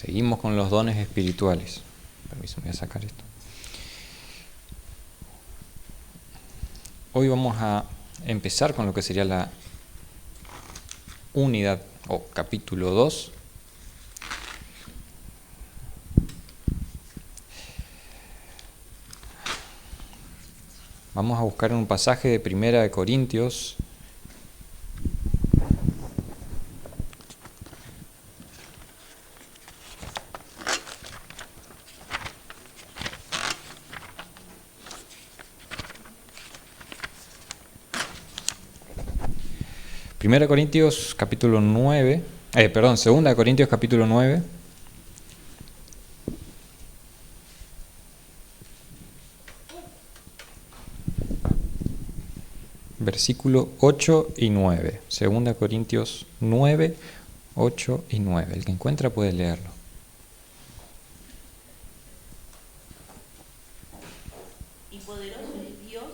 Seguimos con los dones espirituales. Permiso, me voy a sacar esto. Hoy vamos a empezar con lo que sería la unidad o capítulo 2. Vamos a buscar un pasaje de Primera de Corintios. Primera de Corintios capítulo 9, Segunda de Corintios capítulo 9. Versículo 8 y 9. Segunda de Corintios 9, 8 y 9. El que encuentra puede leerlo. Y poderoso es Dios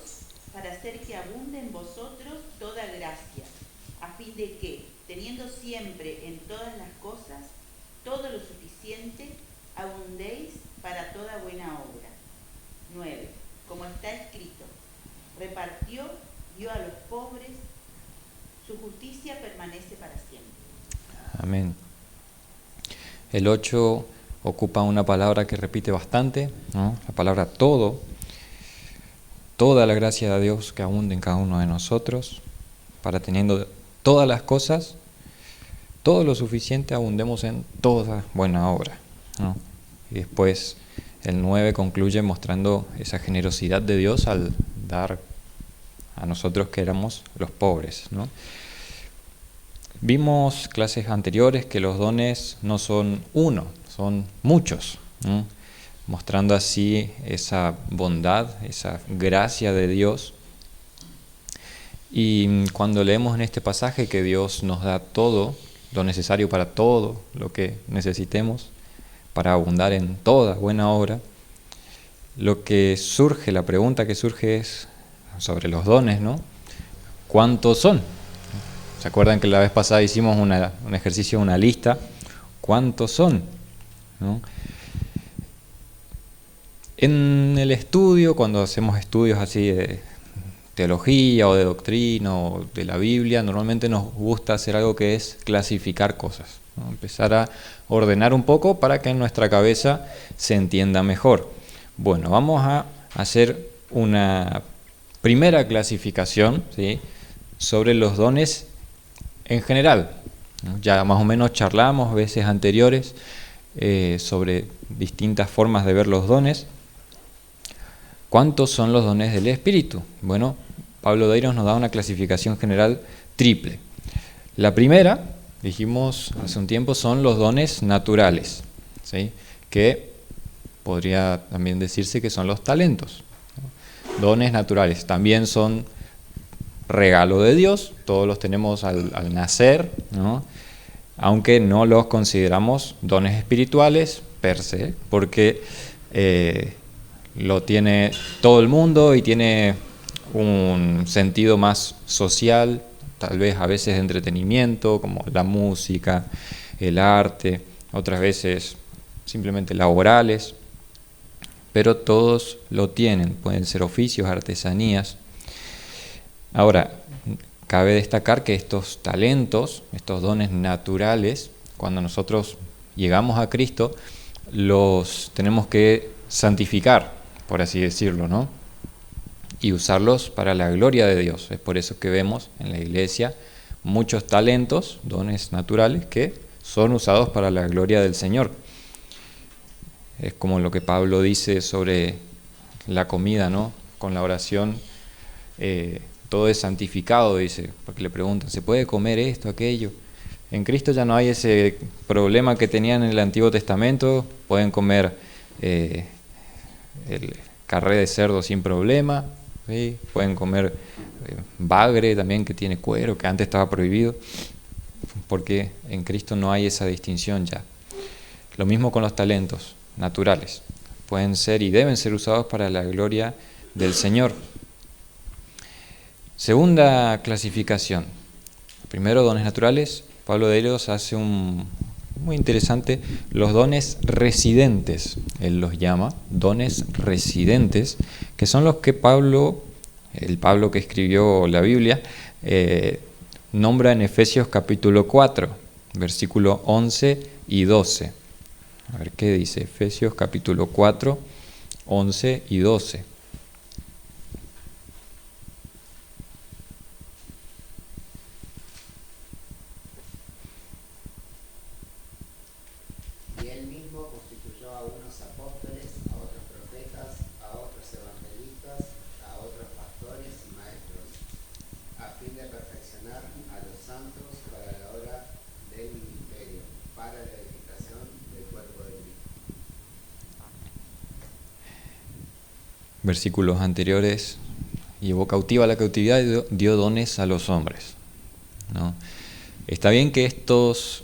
para hacer que abunde en vosotros toda gracia, a fin de que, teniendo siempre en todas las cosas todo lo suficiente, abundéis para toda buena obra. 9. Como está escrito, repartió, dio a los pobres, su justicia permanece para siempre. Amén. El 8 ocupa una palabra que repite bastante, ¿no? La palabra todo. Toda la gracia de Dios que abunde en cada uno de nosotros, para teniendo todas las cosas, todo lo suficiente, abundemos en toda buena obra, ¿no? Y después el 9 concluye mostrando esa generosidad de Dios al dar a nosotros que éramos los pobres, ¿no? Vimos clases anteriores que los dones no son uno, son muchos, ¿no? Mostrando así esa bondad, esa gracia de Dios. Y cuando leemos en este pasaje que Dios nos da todo lo necesario para todo lo que necesitemos, para abundar en toda buena obra, la pregunta que surge es sobre los dones, ¿no? ¿Cuántos son? ¿Se acuerdan que la vez pasada hicimos un ejercicio, una lista? ¿Cuántos son? ¿No? En el estudio, cuando hacemos estudios así de teología o de doctrina o de la Biblia, normalmente nos gusta hacer algo que es clasificar cosas, ¿no? Empezar a ordenar un poco para que en nuestra cabeza se entienda mejor. Bueno, vamos a hacer una primera clasificación, ¿sí?, sobre los dones en general. Ya más o menos charlamos veces anteriores sobre distintas formas de ver los dones. ¿Cuántos son los dones del Espíritu? Bueno, Pablo Deiros nos da una clasificación general triple. La primera, dijimos hace un tiempo, son los dones naturales, ¿sí?, que podría también decirse que son los talentos, ¿no? Dones naturales también son regalo de Dios, todos los tenemos al nacer, ¿no?, aunque no los consideramos dones espirituales per se, porque lo tiene todo el mundo y tiene un sentido más social, tal vez a veces de entretenimiento, como la música, el arte, otras veces simplemente laborales, pero todos lo tienen, pueden ser oficios, artesanías. Ahora, cabe destacar que estos talentos, estos dones naturales, cuando nosotros llegamos a Cristo, los tenemos que santificar, por así decirlo, ¿no?, y usarlos para la gloria de Dios. Es por eso que vemos en la iglesia muchos talentos, dones naturales, que son usados para la gloria del Señor. Es como lo que Pablo dice sobre la comida, ¿no?, con la oración, todo es santificado, dice, porque le preguntan, ¿se puede comer esto, aquello? En Cristo ya no hay ese problema que tenían en el Antiguo Testamento, pueden comer el carré de cerdo sin problema, ¿sí?, pueden comer bagre también, que tiene cuero, que antes estaba prohibido, porque en Cristo no hay esa distinción ya. Lo mismo con los talentos naturales, pueden ser y deben ser usados para la gloria del Señor. Segunda clasificación. Primero, dones naturales. Pablo Deiros hace un muy interesante, los dones residentes, él los llama dones residentes, que son los que el Pablo que escribió la Biblia, nombra en Efesios capítulo 4, versículo 11 y 12. A ver qué dice Efesios capítulo 4, 11 y 12. Y él mismo constituyó a unos apóstoles, a otros profetas, a otros evangelistas, a otros pastores y maestros, a fin de perfeccionar a los santos para la obra del ministerio, para la edificación del cuerpo de Cristo. Versículos anteriores: llevó cautiva la cautividad y dio dones a los hombres, ¿no? Está bien que estos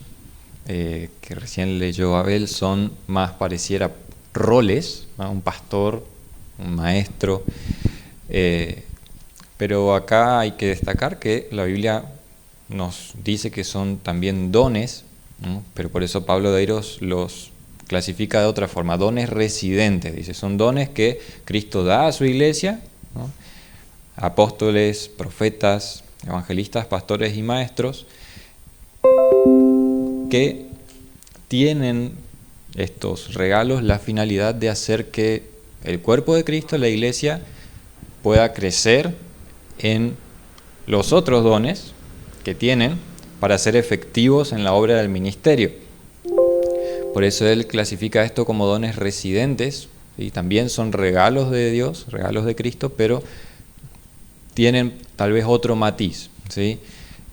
que recién leyó Abel son más pareciera roles, ¿no? Un pastor, un maestro, pero acá hay que destacar que la Biblia nos dice que son también dones, ¿no? Pero por eso Pablo de Airos los clasifica de otra forma, dones residentes, dice, son dones que Cristo da a su iglesia, ¿no? Apóstoles, profetas, evangelistas, pastores y maestros, que tienen estos regalos la finalidad de hacer que el cuerpo de Cristo, la iglesia, pueda crecer en los otros dones que tienen para ser efectivos en la obra del ministerio. Por eso él clasifica esto como dones residentes, y también son regalos de Dios, regalos de Cristo, pero tienen tal vez otro matiz, ¿sí?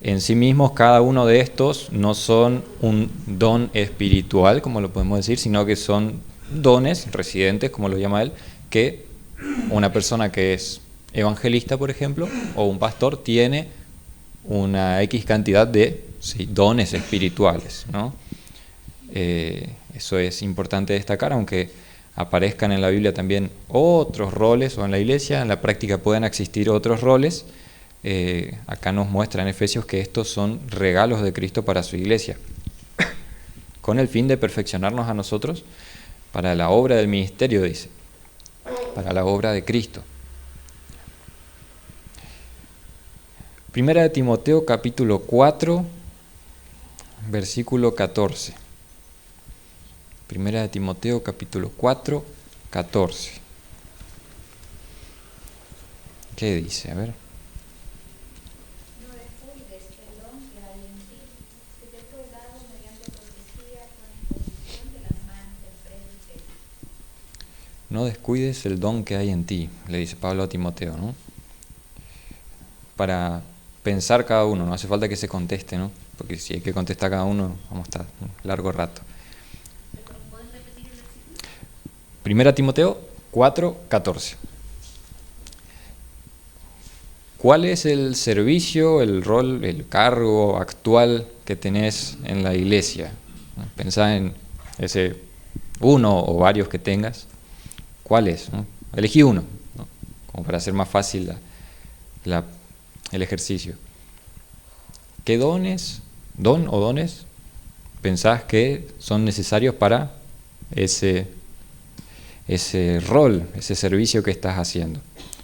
En sí mismos cada uno de estos no son un don espiritual, como lo podemos decir, sino que son dones residentes, como lo llama él, que una persona que es evangelista, por ejemplo, o un pastor, tiene una X cantidad de dones espirituales, ¿no? Eso es importante destacar, aunque aparezcan en la Biblia también otros roles, o en la iglesia, en la práctica pueden existir otros roles. Acá nos muestra en Efesios que estos son regalos de Cristo para su iglesia, con el fin de perfeccionarnos a nosotros para la obra del ministerio, dice, para la obra de Cristo. Primera de Timoteo capítulo 4, versículo 14. Primera de Timoteo capítulo 4, 14. ¿Qué dice? A ver. No descuides el don que hay en ti, le dice Pablo a Timoteo, ¿no? Para pensar cada uno, no hace falta que se conteste, ¿no? Porque si hay que contestar cada uno, vamos a estar un largo rato. ¿Puedes repetir el versículo? Primera Timoteo 4, 14. ¿Cuál es el servicio, el rol, el cargo actual que tenés en la iglesia? Pensá en ese uno o varios que tengas. ¿Cuál es? ¿No? Elegí uno, ¿no? Como para hacer más fácil el ejercicio. ¿Qué don o dones pensás que son necesarios para ese rol, ese servicio que estás haciendo?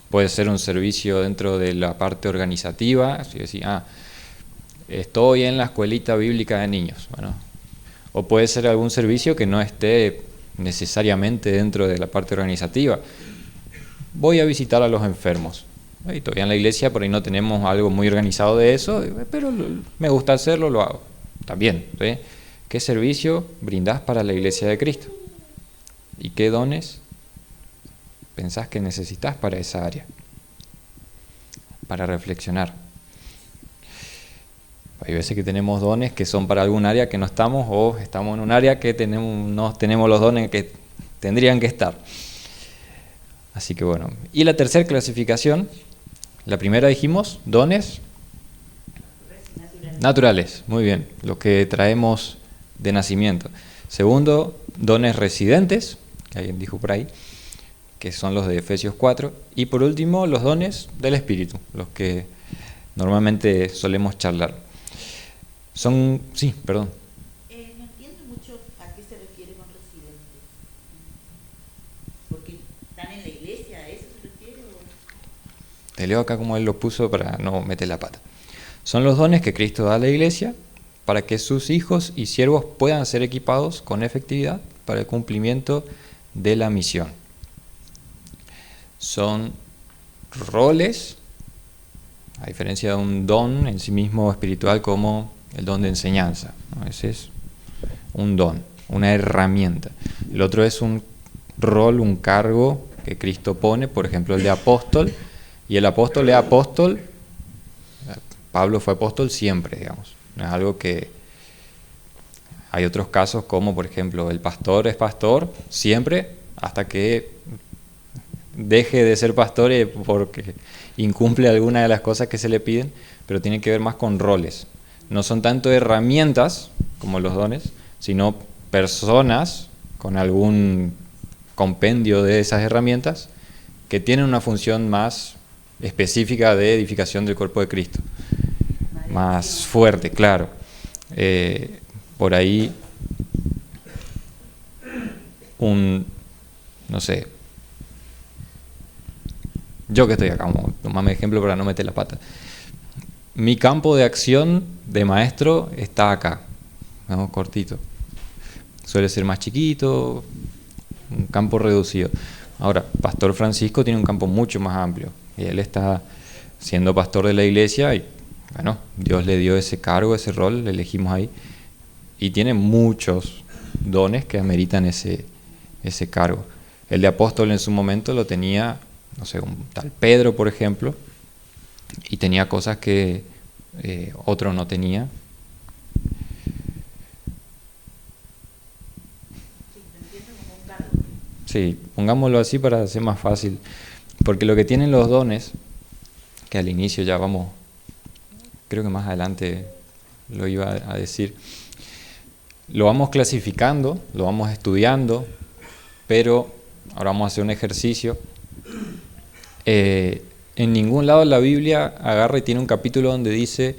Puede ser un servicio dentro de la parte organizativa, así decir, estoy en la escuelita bíblica de niños, bueno, o puede ser algún servicio que no esté necesariamente dentro de la parte organizativa. Voy a visitar a los enfermos. Y todavía en la iglesia por ahí no tenemos algo muy organizado de eso, pero me gusta hacerlo, lo hago. También, ¿sí? ¿Qué servicio brindás para la iglesia de Cristo? ¿Y qué dones pensás que necesitas para esa área? Para reflexionar. Hay veces que tenemos dones que son para algún área que no estamos, o estamos en un área que no tenemos los dones que tendrían que estar. Así que bueno. Y la tercera clasificación, la primera dijimos, dones naturales. Muy bien, los que traemos de nacimiento. Segundo, dones residentes, que alguien dijo por ahí, que son los de Efesios 4. Y por último, los dones del Espíritu, los que normalmente solemos charlar. Sí, perdón. No entiendo mucho te leo acá como él lo puso para no meter la pata. Son los dones que Cristo da a la iglesia para que sus hijos y siervos puedan ser equipados con efectividad para el cumplimiento de la misión. Son roles, a diferencia de un don en sí mismo espiritual como el don de enseñanza, ¿no? Ese es un don, una herramienta. El otro es un rol, un cargo que Cristo pone, por ejemplo el de apóstol, y el apóstol es apóstol. Pablo fue apóstol siempre, digamos. No es algo que... Hay otros casos como, por ejemplo, el pastor es pastor siempre hasta que deje de ser pastor porque incumple alguna de las cosas que se le piden, pero tiene que ver más con roles. No son tanto herramientas como los dones, sino personas con algún compendio de esas herramientas que tienen una función más específica de edificación del cuerpo de Cristo. Más fuerte, claro. Por ahí no sé, yo que estoy acá, tomame ejemplo para no meter la pata. Mi campo de acción de maestro está acá, ¿no? Cortito. Suele ser más chiquito, un campo reducido. Ahora, Pastor Francisco tiene un campo mucho más amplio y él está siendo pastor de la iglesia y bueno, Dios le dio ese cargo, ese rol, le elegimos ahí y tiene muchos dones que ameritan ese cargo. El de apóstol en su momento lo tenía, no sé, un tal Pedro, por ejemplo, y tenía cosas que otro no tenía. Sí, pongámoslo así para hacer más fácil, porque lo que tienen los dones, que al inicio ya vamos, creo que más adelante lo iba a decir, lo vamos clasificando, lo vamos estudiando, pero ahora vamos a hacer un ejercicio. En ningún lado de la Biblia agarra y tiene un capítulo donde dice,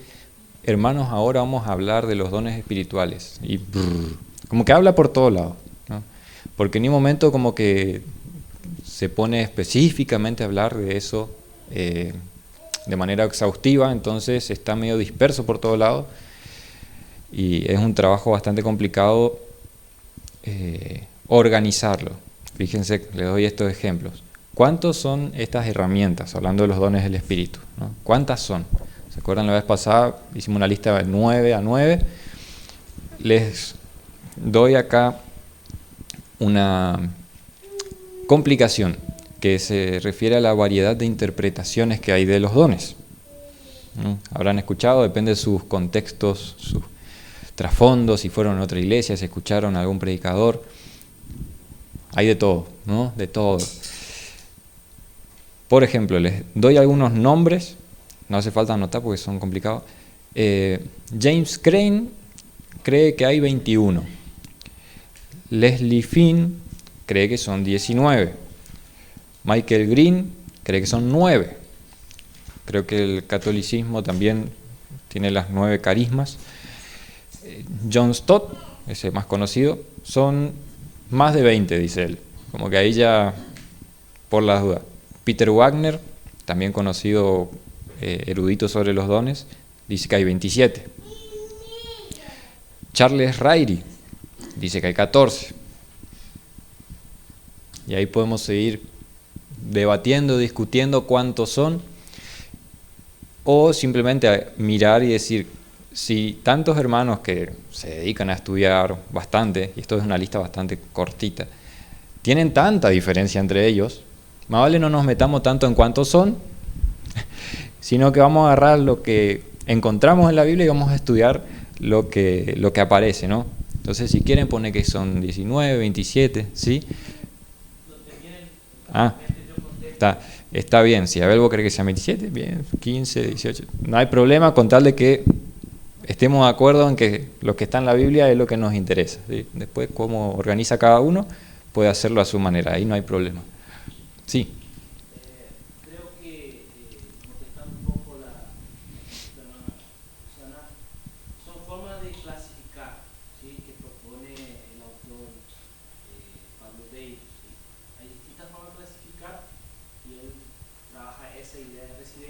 hermanos, ahora vamos a hablar de los dones espirituales. Y como que habla por todos lados, ¿no? Porque en un momento como que se pone específicamente a hablar de eso de manera exhaustiva, entonces está medio disperso por todos lados y es un trabajo bastante complicado organizarlo. Fíjense, les doy estos ejemplos. ¿Cuántos son estas herramientas? Hablando de los dones del Espíritu, ¿no? ¿Cuántas son? ¿Se acuerdan la vez pasada? Hicimos una lista de 9 a 9. Les doy acá una complicación que se refiere a la variedad de interpretaciones que hay de los dones. Habrán escuchado, depende de sus contextos, sus trasfondos, si fueron a otra iglesia, si escucharon a algún predicador. Hay de todo, ¿no? De todo. Por ejemplo, les doy algunos nombres, no hace falta anotar porque son complicados. James Crane cree que hay 21. Leslie Finn cree que son 19. Michael Green cree que son 9. Creo que el catolicismo también tiene las 9 carismas. John Stott, ese más conocido, son más de 20, dice él. Como que ahí ya, por las dudas. Peter Wagner, también conocido erudito sobre los dones, dice que hay 27. Charles Ryrie dice que hay 14. Y ahí podemos seguir debatiendo, discutiendo cuántos son, o simplemente mirar y decir, si tantos hermanos que se dedican a estudiar bastante, y esto es una lista bastante cortita, tienen tanta diferencia entre ellos, más vale no nos metamos tanto en cuántos son, sino que vamos a agarrar lo que encontramos en la Biblia y vamos a estudiar lo que aparece, ¿no? Entonces, si quieren poner que son 19, 27, ¿sí? Está bien. Si Abel vos crees que sea 27, bien, 15, 18. No hay problema con tal de que estemos de acuerdo en que lo que está en la Biblia es lo que nos interesa, ¿sí? Después, cómo organiza cada uno, puede hacerlo a su manera, ahí no hay problema. Sí. Creo que, contestando un poco la hermana Susana, son formas de clasificar, ¿sí? Que propone el autor Pablo Davis, ¿sí? Hay distintas formas de clasificar y él trabaja esa idea de recibir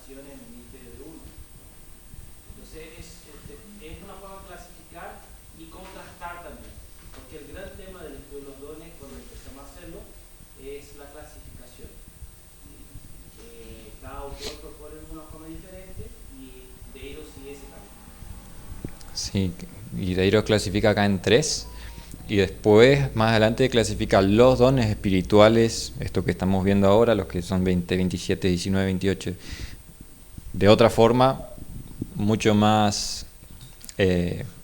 vocación en el ministerio de uno. Entonces es una forma de clasificar y contrastar también, porque el gran tema del estudio de los dones, cuando empezamos a hacerlo, es la clasificación. Cada autor propone una forma diferente y Deiro sigue ese camino. Sí, y Deiro clasifica acá en 3, y después, más adelante, clasifica los dones espirituales, esto que estamos viendo ahora, los que son 20, 27, 19, 28, de otra forma, mucho más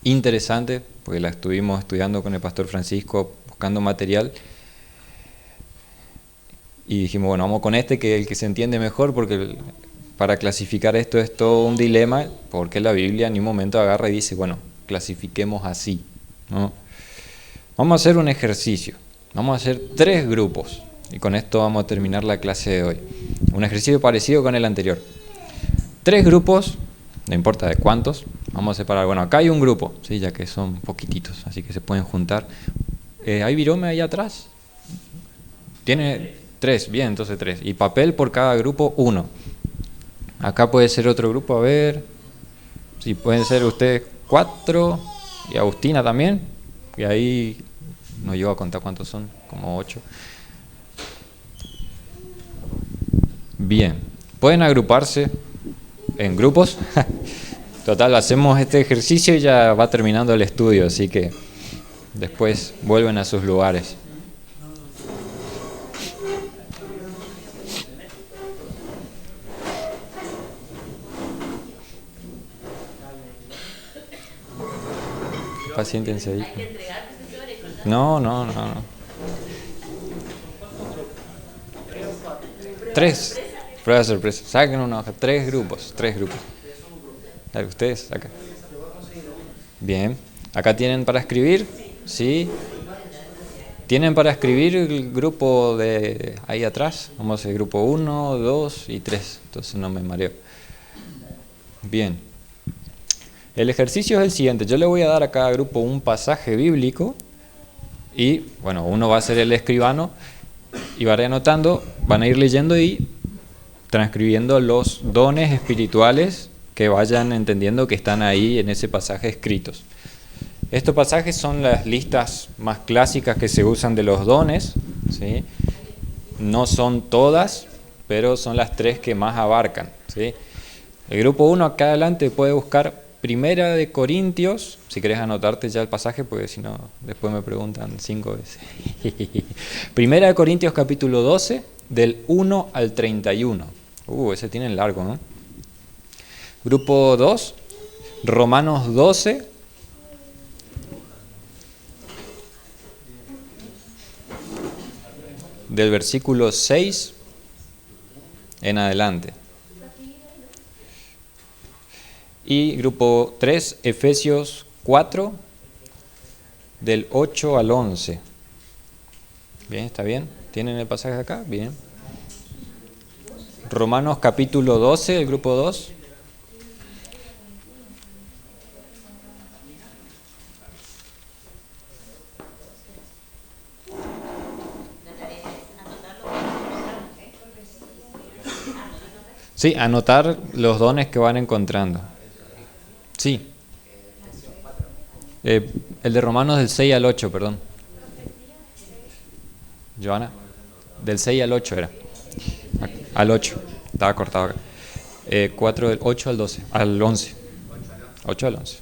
interesante, porque la estuvimos estudiando con el pastor Francisco, buscando material, y dijimos, bueno, vamos con este, que es el que se entiende mejor, porque para clasificar esto es todo un dilema, porque la Biblia en un momento agarra y dice, bueno, clasifiquemos así, ¿no? Vamos a hacer un ejercicio, vamos a hacer 3 grupos, y con esto vamos a terminar la clase de hoy. Un ejercicio parecido con el anterior. 3 grupos, no importa de cuántos, vamos a separar. Bueno, acá hay un grupo, ¿sí? Ya que son poquititos, así que se pueden juntar. ¿Hay virome ahí atrás? Tiene 3, bien, entonces 3. Y papel por cada grupo, 1. Acá puede ser otro grupo, a ver. Sí, pueden ser ustedes 4 y Agustina también. Y ahí no llego a contar cuántos son, como 8. Bien, pueden agruparse en grupos. Total, hacemos este ejercicio y ya va terminando el estudio, así que después vuelven a sus lugares. Paciéntense ahí. No. 3. Prueba de sorpresa. Saquen una hoja. 3 grupos. A ver, ustedes, acá. Bien. Acá tienen para escribir. Sí. ¿Tienen para escribir el grupo de ahí atrás? Vamos a hacer grupo 1, 2 y 3. Entonces no me mareo. Bien. El ejercicio es el siguiente. Yo le voy a dar a cada grupo un pasaje bíblico y, bueno, uno va a ser el escribano y va a ir anotando, van a ir leyendo y transcribiendo los dones espirituales que vayan entendiendo que están ahí en ese pasaje escritos. Estos pasajes son las listas más clásicas que se usan de los dones, ¿sí? No son todas, pero son las 3 que más abarcan, ¿sí? El grupo 1 acá adelante puede buscar Primera de Corintios, si querés anotarte ya el pasaje, porque si no, después me preguntan 5 veces. Primera de Corintios capítulo 12, del 1 al 31. Ese tiene largo, ¿no? Grupo 2, Romanos 12, del versículo 6 en adelante. Y grupo 3, Efesios 4, del 8 al 11. Bien, ¿está bien? ¿Tienen el pasaje acá? Bien. Romanos capítulo 12, el grupo 2. Sí, anotar los dones que van encontrando. Sí. El de Romanos del 6 al 8, perdón. Joana, del 6 al 8 era. Al 8, estaba cortado acá. 4 del 8 al 12, al 11. 8 al 11.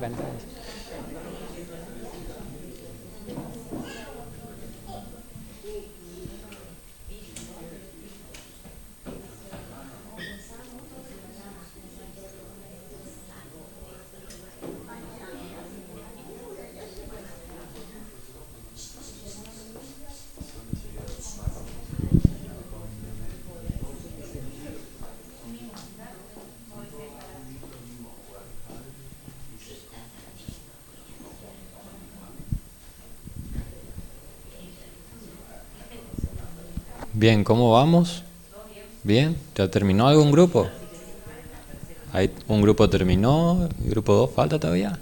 cantar. Bien, ¿cómo vamos? Bien, ¿ya terminó algún grupo? ¿Hay un grupo terminó? ¿El grupo 2 falta todavía?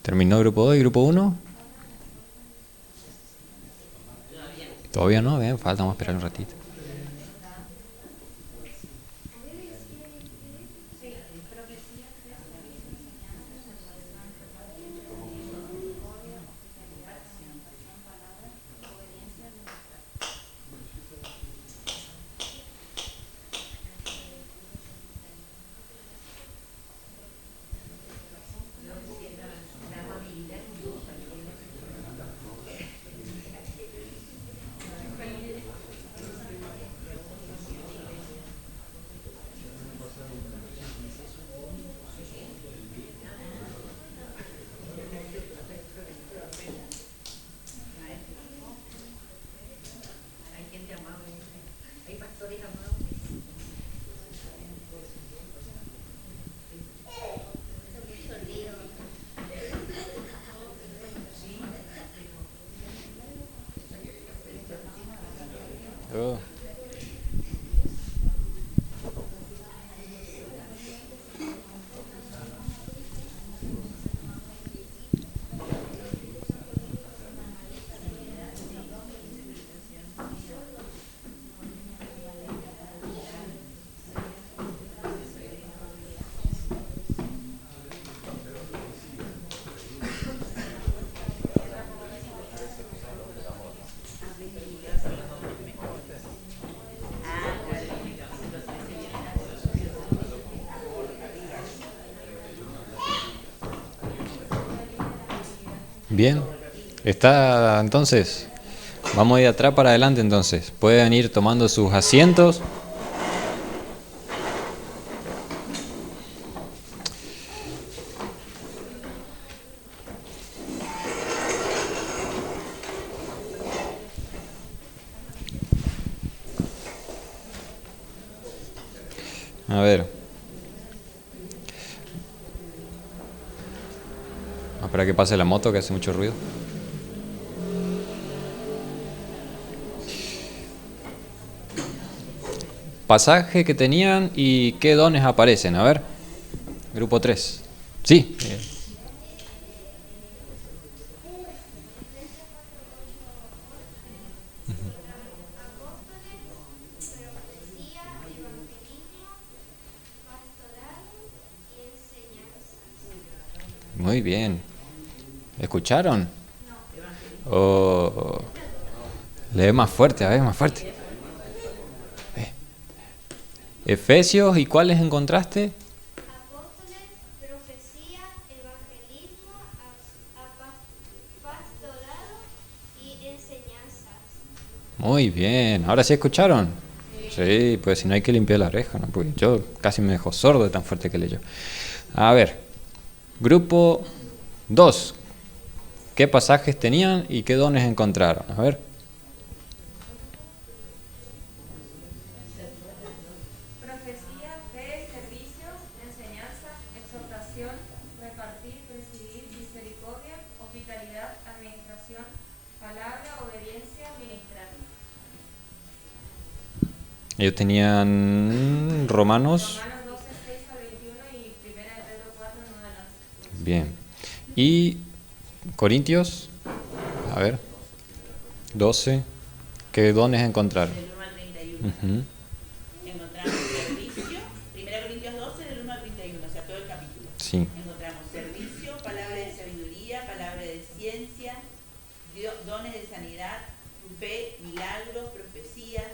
¿Terminó el grupo 2 y grupo 1? Todavía no, bien, falta, vamos a esperar un ratito. Oh. Bien, está entonces. Vamos de atrás para adelante entonces. Pueden ir tomando sus asientos. A ver. Espera que pase la moto que hace mucho ruido. Pasaje que tenían y qué dones aparecen. A ver. Grupo 3. Sí. Muy bien. ¿Escucharon? Oh. Lee más fuerte, a ver, más fuerte. Efesios, ¿y cuáles encontraste? Apóstoles, profecía, evangelismo, pastorado y enseñanzas. Muy bien. ¿Ahora sí escucharon? Sí, pues si no hay que limpiar la oreja, ¿no? Porque yo casi me dejo sordo de tan fuerte que leyó. A ver, grupo 2. ¿Qué pasajes tenían y qué dones encontraron? A ver. Profecía, fe, servicios, enseñanza, exhortación, repartir, presidir, misericordia, hospitalidad, administración, palabra, obediencia, ministrar. Ellos tenían Romanos. Romanos 12, 6 al 21 y 1 de Pedro 4, 9 al 11. Bien. ¿Y Corintios? A ver. 12. ¿Qué dones encontraron? Del 1 al 31. Ujú. Encontramos servicio, 1 Corintios 12, del 1 al 31, o sea, todo el capítulo. Sí. Encontramos servicio, palabra de sabiduría, palabra de ciencia, dones de sanidad, fe, milagros, profecías,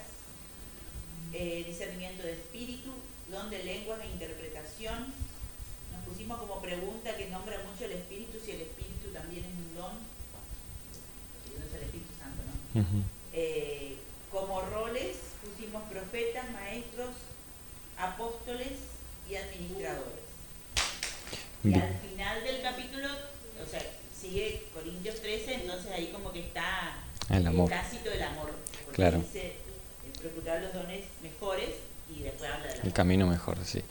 discernimiento de espíritu, don de lenguas e interpretación, pusimos como pregunta que nombra mucho el Espíritu, si el Espíritu también es un don, no es el Espíritu Santo, ¿no? Como roles pusimos profetas, maestros, apóstoles y administradores. Y Bien. al final del capítulo, o sea, sigue Corintios 13, entonces ahí como que está El amor. tácito del amor. Porque Claro. dice, procurar los dones mejores y después habla del amor. El camino mejor, sí.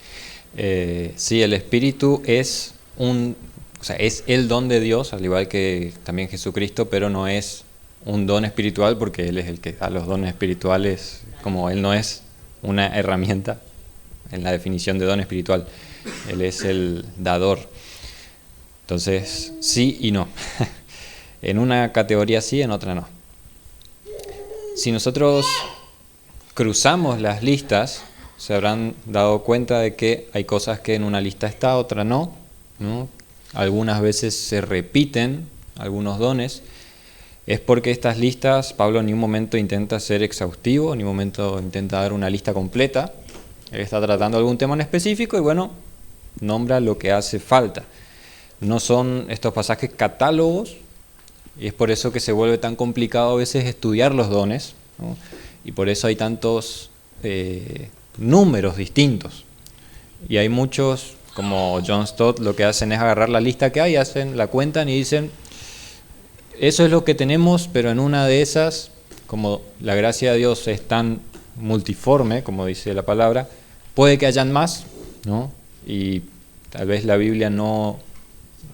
Sí, el Espíritu es o sea, es el don de Dios, al igual que también Jesucristo, pero no es un don espiritual porque Él es el que da los dones espirituales, como Él no es una herramienta en la definición de don espiritual, Él es el dador. Entonces, sí y no. En una categoría sí, en otra no. Si nosotros cruzamos las listas, se habrán dado cuenta de que hay cosas que en una lista está, otra no, ¿no? Algunas veces se repiten algunos dones. Es porque estas listas, Pablo en ningún momento intenta ser exhaustivo, en ningún momento intenta dar una lista completa. Él está tratando algún tema en específico y bueno, nombra lo que hace falta. No son estos pasajes catálogos y es por eso que se vuelve tan complicado a veces estudiar los dones, ¿no? Y por eso hay tantos números distintos. Y hay muchos, como John Stott, lo que hacen es agarrar la lista que hay, la cuentan y dicen, eso es lo que tenemos, pero en una de esas, como la gracia de Dios es tan multiforme, como dice la palabra, puede que hayan más, ¿no? Y tal vez la Biblia no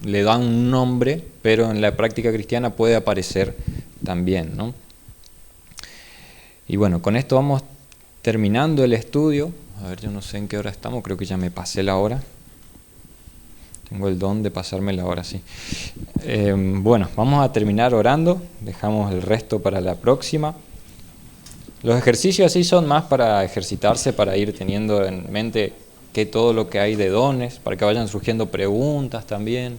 le da un nombre, pero en la práctica cristiana puede aparecer también, ¿no? Y bueno, con esto vamos terminando el estudio. A ver, yo no sé en qué hora estamos, creo que ya me pasé la hora. Tengo el don de pasarme la hora, sí. Bueno, vamos a terminar orando, dejamos el resto para la próxima. Los ejercicios así son más para ejercitarse, para ir teniendo en mente que todo lo que hay de dones, para que vayan surgiendo preguntas también.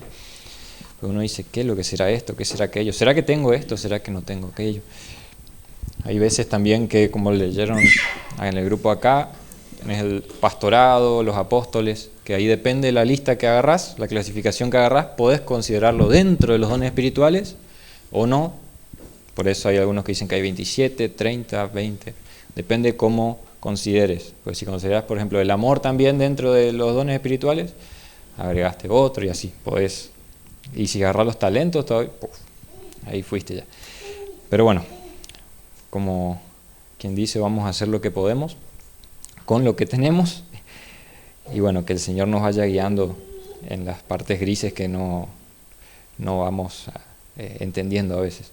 Uno dice, ¿qué es lo que será esto? ¿Qué será aquello? ¿Será que tengo esto? ¿Será que no tengo aquello? Hay veces también que, como leyeron en el grupo acá, tenés el pastorado, los apóstoles, que ahí depende de la lista que agarrás, la clasificación que agarrás, podés considerarlo dentro de los dones espirituales o no. Por eso hay algunos que dicen que hay 27, 30, 20, depende cómo consideres. Pues si consideras, por ejemplo, el amor también dentro de los dones espirituales, agregaste otro y así podés. Y si agarrás los talentos, ahí fuiste ya. Pero bueno, como quien dice, vamos a hacer lo que podemos con lo que tenemos y bueno, que el Señor nos vaya guiando en las partes grises que no vamos entendiendo a veces.